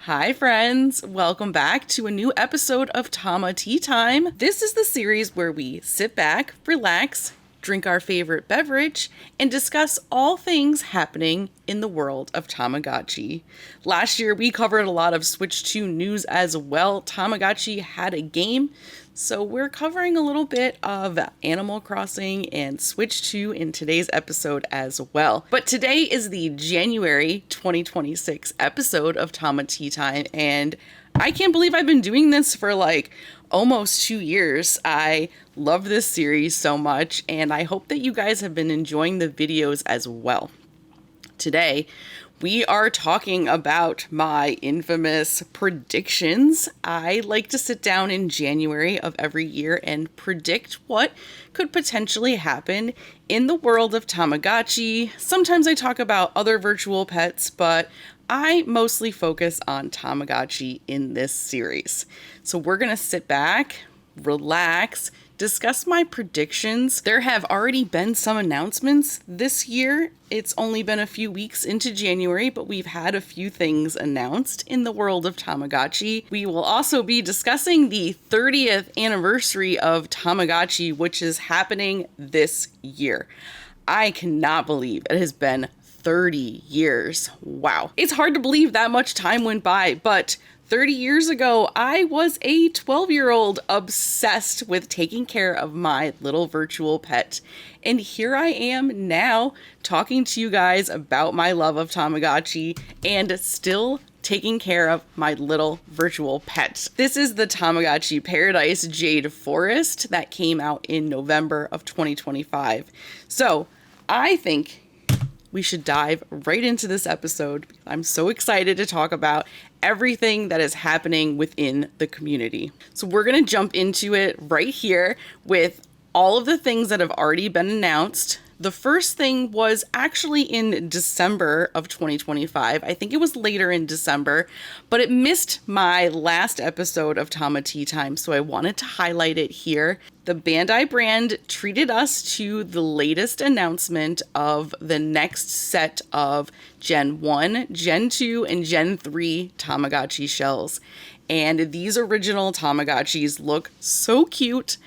Hi friends, welcome back to a new episode of Tama Tea Time. This is the series where we sit back, relax, drink our favorite beverage, and discuss all things happening in the world of Tamagotchi. Last year we covered a lot of Switch 2 news as well. Tamagotchi had a game, so we're covering a little bit of Animal Crossing and Switch 2 in today's episode as well. But today is the January 2026 episode of Tama Tea Time, and I can't believe I've been doing this for almost 2 years. I love this series so much, and I hope that you guys have been enjoying the videos as well. Today, we are talking about my infamous predictions. I like to sit down in January of every year and predict what could potentially happen in the world of Tamagotchi. Sometimes I talk about other virtual pets, but I mostly focus on Tamagotchi in this series. So we're going to sit back, relax, discuss my predictions. There have already been some announcements this year. It's only been a few weeks into January, but we've had a few things announced in the world of Tamagotchi. We will also be discussing the 30th anniversary of Tamagotchi, which is happening this year. I cannot believe it has been 30 years. Wow. It's hard to believe that much time went by, but 30 years ago, I was a 12-year-old obsessed with taking care of my little virtual pet. And here I am now talking to you guys about my love of Tamagotchi and still taking care of my little virtual pet. This is the Tamagotchi Paradise Jade Forest that came out in November of 2025. So I think we should dive right into this episode. I'm so excited to talk about everything that is happening within the community. So we're going to jump into it right here with all of the things that have already been announced. The first thing was actually in December of 2025. I think it was later in December, but it missed my last episode of Tama Tea Time, so I wanted to highlight it here. The Bandai brand treated us to the latest announcement of the next set of Gen 1, Gen 2, and Gen 3 Tamagotchi shells. And these original Tamagotchis look so cute.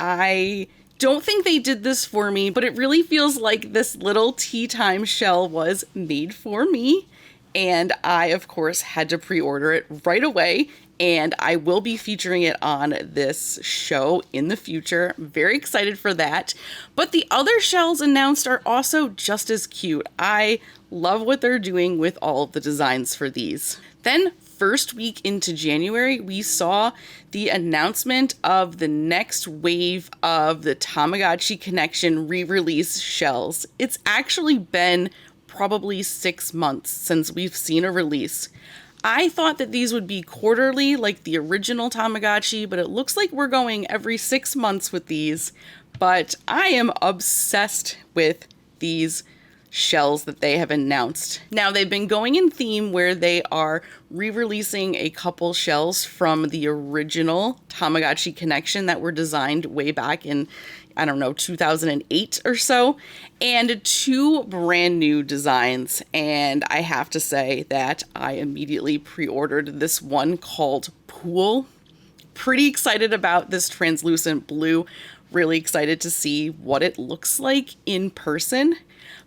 I don't think they did this for me, but it really feels like this little tea time shell was made for me. And I, of course, had to pre-order it right away. And I will be featuring it on this show in the future. I'm very excited for that. But the other shells announced are also just as cute. I love what they're doing with all of the designs for these. Then, first week into January, we saw the announcement of the next wave of the Tamagotchi Connection re-release shells. It's actually been probably 6 months since we've seen a release. I thought that these would be quarterly like the original Tamagotchi, but it looks like we're going every 6 months with these. But I am obsessed with these shells that they have announced. Now, they've been going in theme where they are re-releasing a couple shells from the original Tamagotchi Connection that were designed way back in 2008 or so, and 2 brand new designs. And I have to say that I immediately pre-ordered this one called Pool. Pretty excited about this translucent blue. Really excited to see what it looks like in person.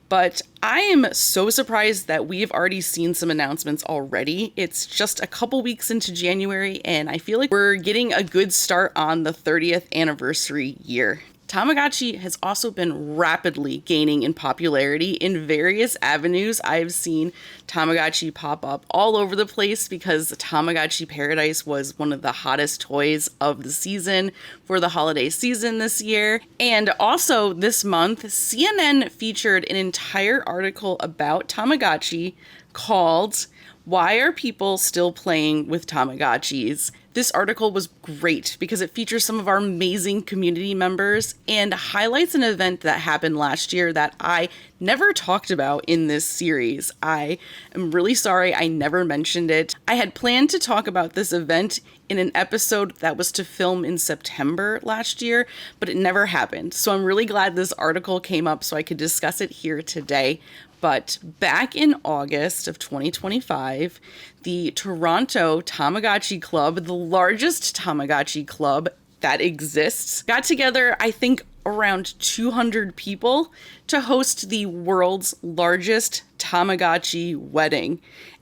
But I am so surprised that we've already seen some announcements already. It's just a couple weeks into January, and I feel like we're getting a good start on the 30th anniversary year. Tamagotchi has also been rapidly gaining in popularity in various avenues. I've seen Tamagotchi pop up all over the place because Tamagotchi Paradise was one of the hottest toys of the season for the holiday season this year. And also this month, CNN featured an entire article about Tamagotchi called "Why Are People Still Playing with Tamagotchis?" This article was great because it features some of our amazing community members and highlights an event that happened last year that I never talked about in this series. I am really sorry I never mentioned it. I had planned to talk about this event in an episode that was to film in September last year, but it never happened. So I'm really glad this article came up so I could discuss it here today. But back in August of 2025, the Toronto Tamagotchi Club, the largest Tamagotchi club that exists, got together, I think, around 200 people to host the world's largest Tamagotchi wedding.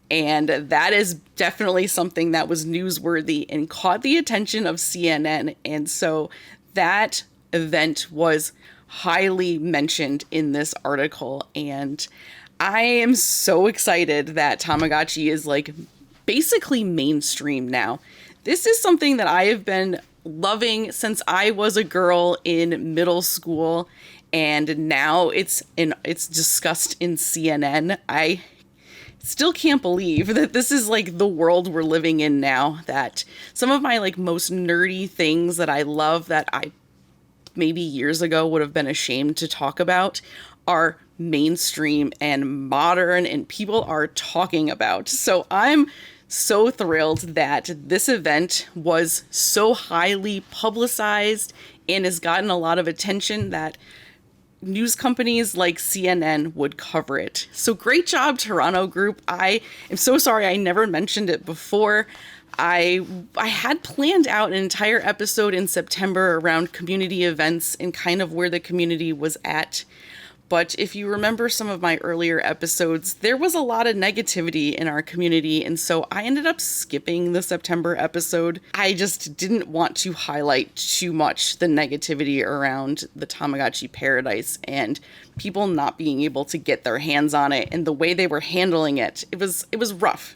And that is definitely something that was newsworthy and caught the attention of CNN. And so that event was highly mentioned in this article. And I am so excited that Tamagotchi is like basically mainstream now. This is something that I have been loving since I was a girl in middle school, and now it's discussed in CNN. I still can't believe that this is like the world we're living in now, that some of my like most nerdy things that I love that I maybe years ago would have been ashamed to talk about are mainstream and modern and people are talking about. So I'm so thrilled that this event was so highly publicized and has gotten a lot of attention that news companies like CNN would cover it. So great job, Toronto group. I am so sorry I never mentioned it before. I had planned out an entire episode in September around community events and kind of where the community was at. But if you remember some of my earlier episodes, there was a lot of negativity in our community, and so I ended up skipping the September episode. I just didn't want to highlight too much the negativity around the Tamagotchi paradise and people not being able to get their hands on it and the way they were handling it. It was rough.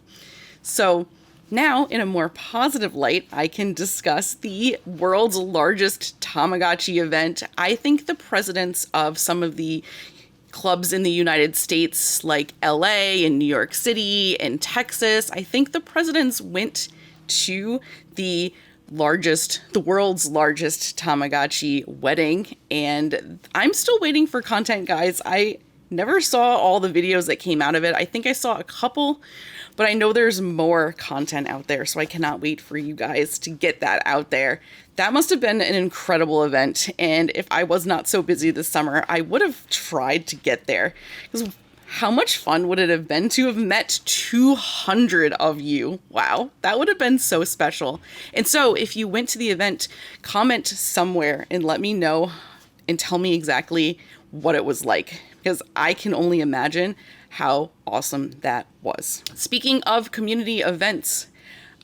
So now, in a more positive light, I can discuss the world's largest Tamagotchi event. I think the presidents of some of the clubs in the United States, like LA and New York City and Texas, I think the presidents went to the world's largest Tamagotchi wedding. And I'm still waiting for content, guys. I never saw all the videos that came out of it. I think I saw a couple, but I know there's more content out there, so I cannot wait for you guys to get that out there. That must have been an incredible event, and if I was not so busy this summer, I would have tried to get there. Because how much fun would it have been to have met 200 of you? Wow, that would have been so special. And so if you went to the event, comment somewhere and let me know and tell me exactly what it was like, because I can only imagine how awesome that was. Speaking of community events,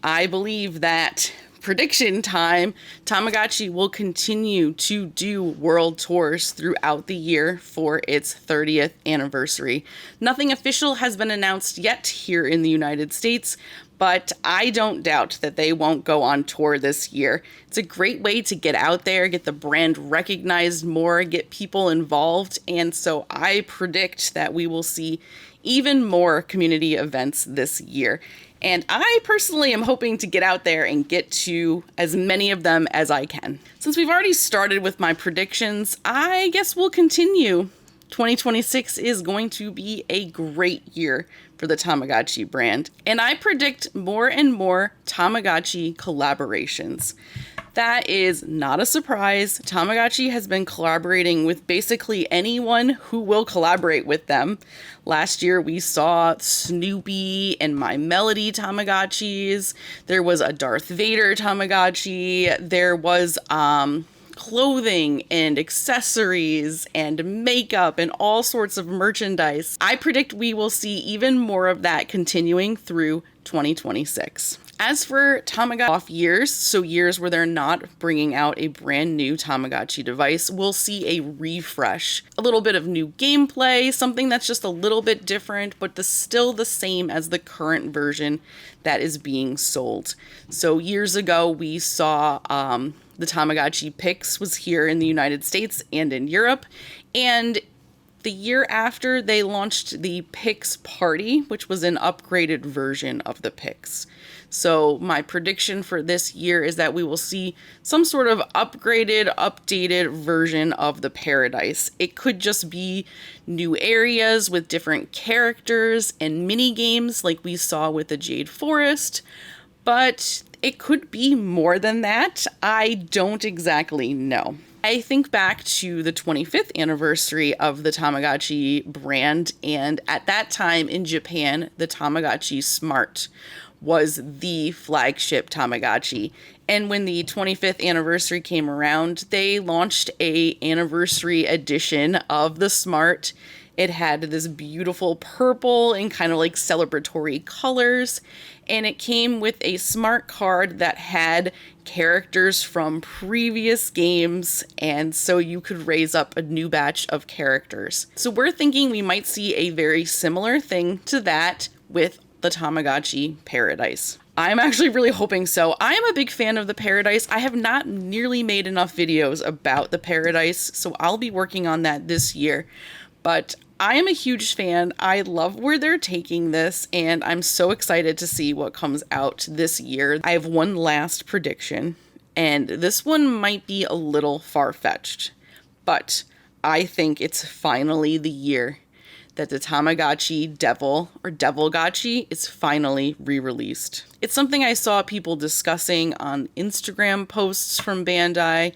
I believe that prediction time, Tamagotchi will continue to do world tours throughout the year for its 30th anniversary. Nothing official has been announced yet here in the United States, but I don't doubt that they won't go on tour this year. It's a great way to get out there, get the brand recognized more, get people involved, and so I predict that we will see even more community events this year. And I personally am hoping to get out there and get to as many of them as I can. Since we've already started with my predictions, I guess we'll continue. 2026 is going to be a great year for the Tamagotchi brand. And I predict more and more Tamagotchi collaborations. That is not a surprise. Tamagotchi has been collaborating with basically anyone who will collaborate with them. Last year we saw Snoopy and My Melody Tamagotchis. There was a Darth Vader Tamagotchi. There was clothing and accessories and makeup and all sorts of merchandise. I predict we will see even more of that continuing through 2026. As for Tamagotchi off years, so years where they're not bringing out a brand new Tamagotchi device, we'll see a refresh. A little bit of new gameplay, something that's just a little bit different, but still the same as the current version that is being sold. So years ago, we saw the Tamagotchi Pix was here in the United States and in Europe, and the year after, they launched the Pix Party, which was an upgraded version of the Pix. So my prediction for this year is that we will see some sort of upgraded, updated version of the Paradise. It could just be new areas with different characters and mini games like we saw with the Jade Forest, but it could be more than that. I don't exactly know. I think back to the 25th anniversary of the Tamagotchi brand, and at that time in Japan, the Tamagotchi Smart was the flagship Tamagotchi. And when the 25th anniversary came around, they launched a anniversary edition of the Smart. It had this beautiful purple and kind of like celebratory colors, and it came with a smart card that had characters from previous games, and so you could raise up a new batch of characters. So we're thinking we might see a very similar thing to that with the Tamagotchi Paradise. I'm actually really hoping so. I am a big fan of the Paradise. I have not nearly made enough videos about the Paradise, so I'll be working on that this year. But I am a huge fan. I love where they're taking this, and I'm so excited to see what comes out this year. I have one last prediction, and this one might be a little far-fetched, but I think it's finally the year that the Tamagotchi Devil, or Devilgotchi, is finally re-released. It's something I saw people discussing on Instagram posts from Bandai,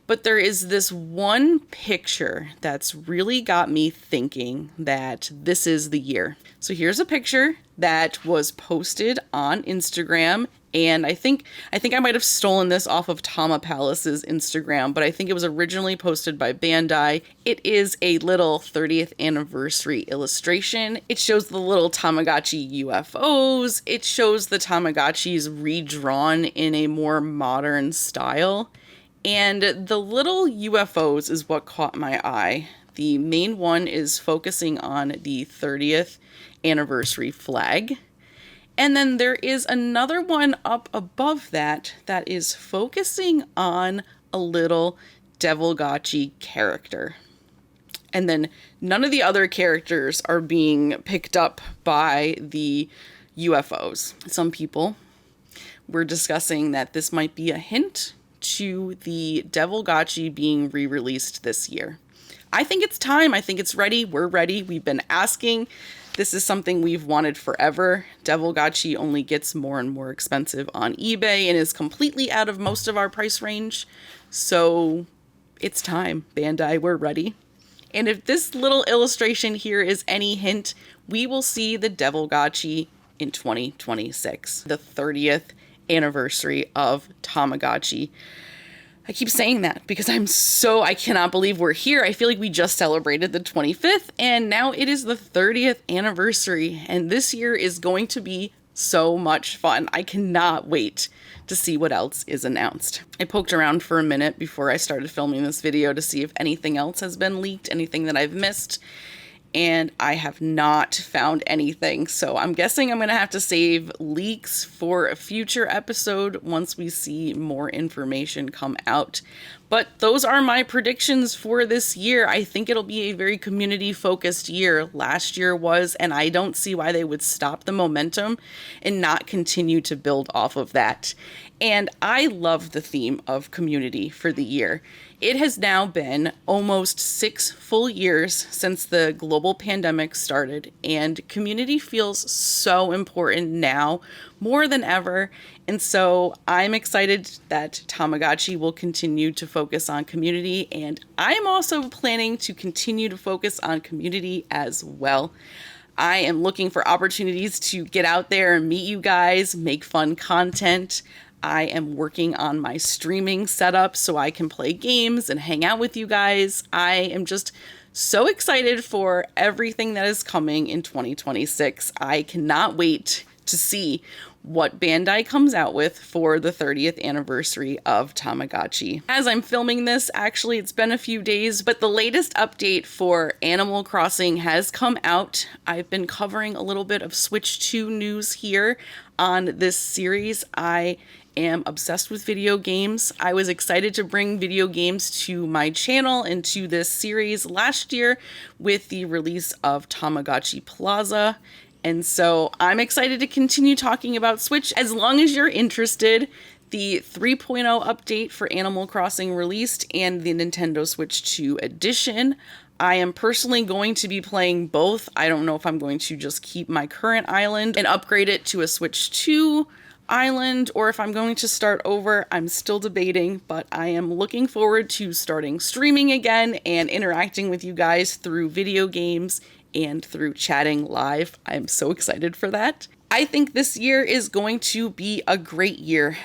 but there is this one picture that's really got me thinking that this is the year. So here's a picture that was posted on Instagram, and I think I might have stolen this off of Tama Palace's Instagram, but I think it was originally posted by Bandai. It is a little 30th anniversary illustration. It shows the little Tamagotchi UFOs. It shows the Tamagotchis redrawn in a more modern style. And the little UFOs is what caught my eye. The main one is focusing on the 30th anniversary flag. And then there is another one up above that that is focusing on a little Devilgotchi character. And then none of the other characters are being picked up by the UFOs. Some people were discussing that this might be a hint to the Devilgotchi being re-released this year. I think it's time. I think it's ready. We're ready. We've been asking. This is something we've wanted forever. Devilgotchi only gets more and more expensive on eBay and is completely out of most of our price range. So it's time. Bandai, we're ready. And if this little illustration here is any hint, we will see the Devilgotchi in 2026, the 30th anniversary of Tamagotchi. I keep saying that because I cannot believe we're here. I feel like we just celebrated the 25th and now it is the 30th anniversary, and this year is going to be so much fun. I cannot wait to see what else is announced. I poked around for a minute before I started filming this video to see if anything else has been leaked, anything that I've missed, and I have not found anything. So I'm guessing I'm going to have to save leaks for a future episode once we see more information come out. But those are my predictions for this year. I think it'll be a very community-focused year. Last year was, and I don't see why they would stop the momentum and not continue to build off of that. And I love the theme of community for the year. It has now been almost 6 full years since the global pandemic started, and community feels so important now more than ever. And so I'm excited that Tamagotchi will continue to focus on community, and I'm also planning to continue to focus on community as well. I am looking for opportunities to get out there and meet you guys, make fun content. I am working on my streaming setup so I can play games and hang out with you guys. I am just so excited for everything that is coming in 2026. I cannot wait to see what Bandai comes out with for the 30th anniversary of Tamagotchi. As I'm filming this, actually, it's been a few days, but the latest update for Animal Crossing has come out. I've been covering a little bit of Switch 2 news here on this series. I am obsessed with video games. I was excited to bring video games to my channel and to this series last year with the release of Tamagotchi Plaza. And so I'm excited to continue talking about Switch as long as you're interested. The 3.0 update for Animal Crossing released and the Nintendo Switch 2 edition. I am personally going to be playing both. I don't know if I'm going to just keep my current island and upgrade it to a Switch 2. island or if I'm going to start over. I'm still debating, but I am looking forward to starting streaming again and interacting with you guys through video games and through chatting live. I'm so excited for that. I think this year is going to be a great year.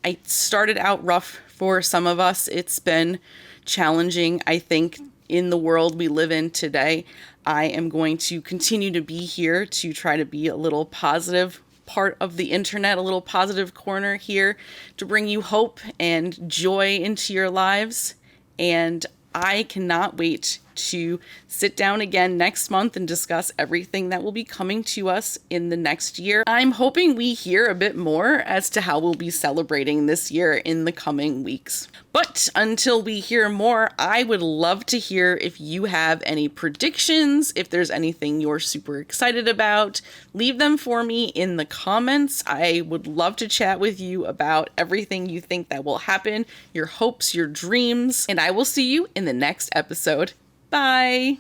I started out rough for some of us. It's been challenging, I think, in the world we live in today. I am going to continue to be here to try to be a little positive part of the internet, a little positive corner here to bring you hope and joy into your lives. And I cannot wait to sit down again next month and discuss everything that will be coming to us in the next year. I'm hoping we hear a bit more as to how we'll be celebrating this year in the coming weeks. But until we hear more, I would love to hear if you have any predictions, if there's anything you're super excited about. Leave them for me in the comments. I would love to chat with you about everything you think that will happen, your hopes, your dreams, and I will see you in the next episode. Bye!